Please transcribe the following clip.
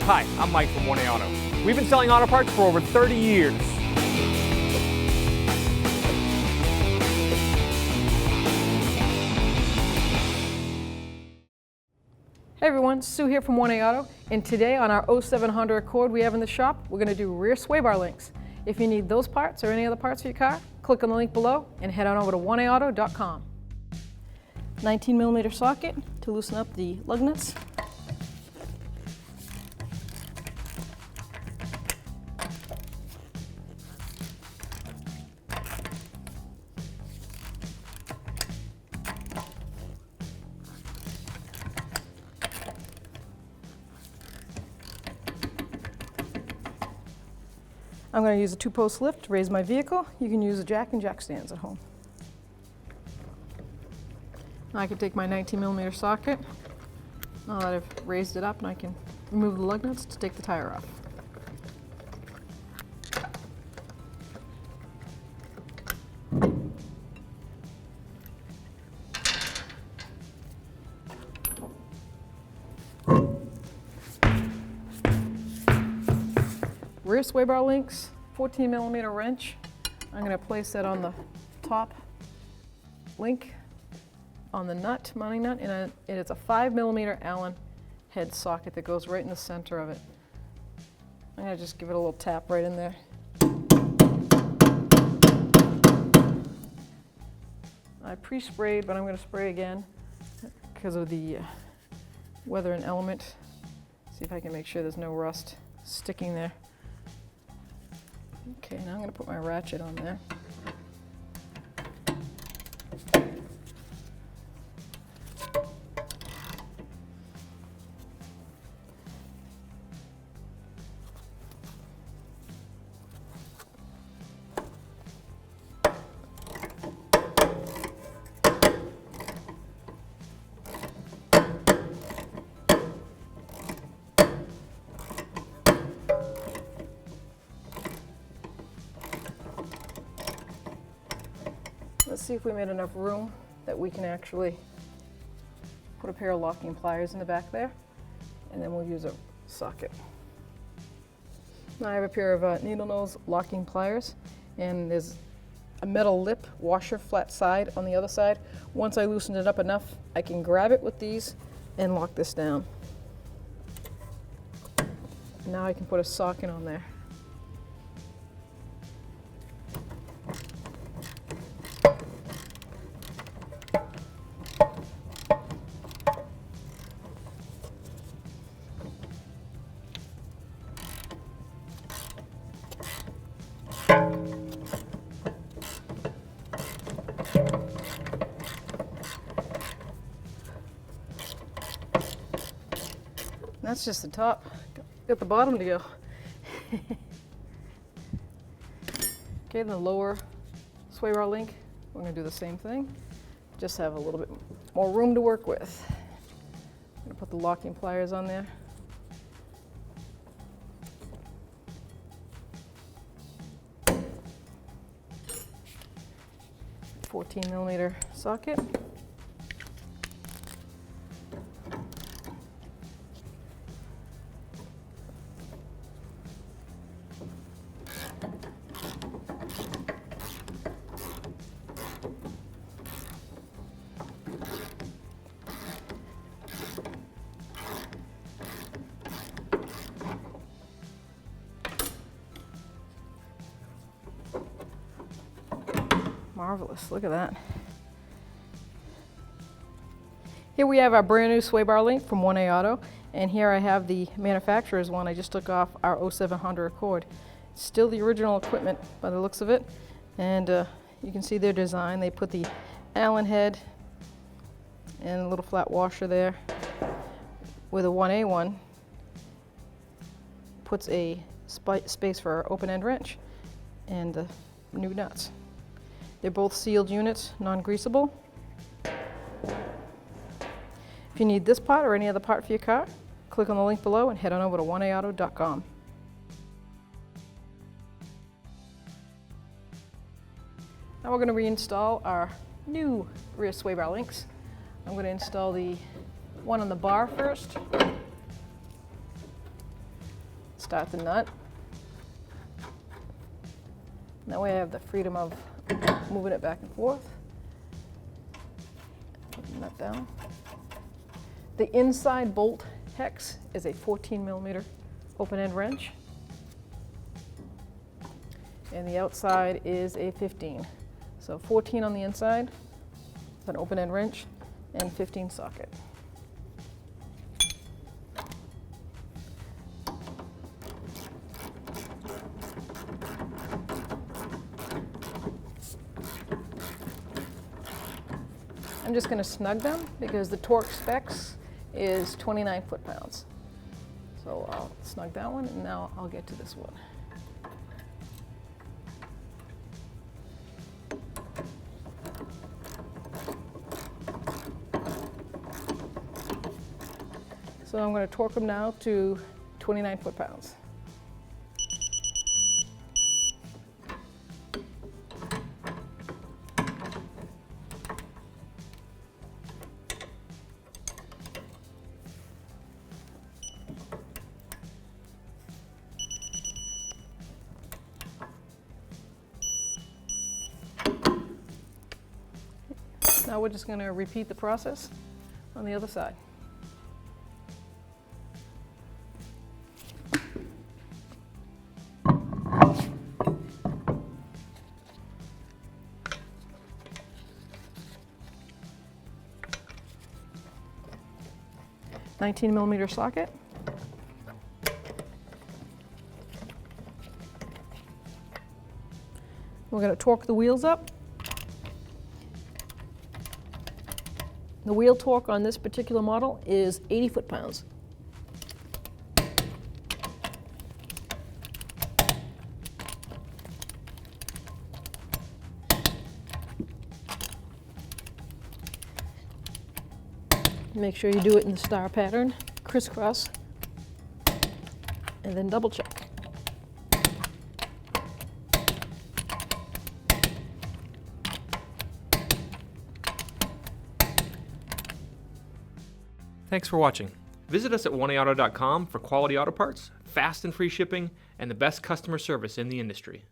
Hi, I'm Mike from 1A Auto. We've been selling auto parts for over 30 years. Hey everyone, Sue here from 1A Auto, and today on our 07 Honda Accord we have in the shop, we're going to do rear sway bar links. If you need those parts or any other parts for your car, click on the link below and head on over to 1aauto.com. 19mm socket to loosen up the lug nuts. I'm going to use a 2-post lift to raise my vehicle. You can use a jack and jack stands at home. Now I can take my 19mm socket, now that I've raised it up, and I can remove the lug nuts to take the tire off. Rear sway bar links, 14mm wrench. I'm going to place that on the top link on the nut, mounting nut, and it's a 5mm Allen head socket that goes right in the center of it. I'm going to just give it a little tap right in there. I pre-sprayed, but I'm going to spray again because of the weather and element. See if I can make sure there's no rust sticking there. Okay, now I'm going to put my ratchet on there. Let's see if we made enough room that we can actually put a pair of locking pliers in the back there, and then we'll use a socket. Now I have a pair of needle nose locking pliers, and there's a metal lip washer flat side on the other side. Once I loosen it up enough, I can grab it with these and lock this down. Now I can put a socket on there. That's just the top. Got the bottom to go. Okay, the lower sway bar link, we're going to do the same thing. Just have a little bit more room to work with. I'm going to put the locking pliers on there. A 14mm socket. Marvelous, look at that. Here we have our brand new sway bar link from 1A Auto, and here I have the manufacturer's one I just took off our 07 Honda Accord. It's still the original equipment by the looks of it, and you can see their design. They put the Allen head and a little flat washer there, with a 1A one puts a space for our open end wrench and the new nuts. They're both sealed units, non-greasable. If you need this part or any other part for your car, click on the link below and head on over to 1aauto.com. Now we're going to reinstall our new rear sway bar links. I'm going to install the one on the bar first. start the nut. That way I have the freedom of moving it back and forth. Put the nut down. The inside bolt hex is a 14mm open-end wrench. And the outside is a 15. So 14 on the inside, with an open-end wrench, and 15 socket. I'm just going to snug them because the torque specs is 29 foot-pounds. So I'll snug that one, and now I'll get to this one. So I'm going to torque them now to 29 foot-pounds. Now we're just going to repeat the process on the other side. $19mm socket. We're going to torque the wheels up. The wheel torque on this particular model is 80 foot-pounds. Make sure you do it in the star pattern, crisscross, and then double check. Thanks for watching. Visit us at oneauto.com for quality auto parts, fast and free shipping, and the best customer service in the industry.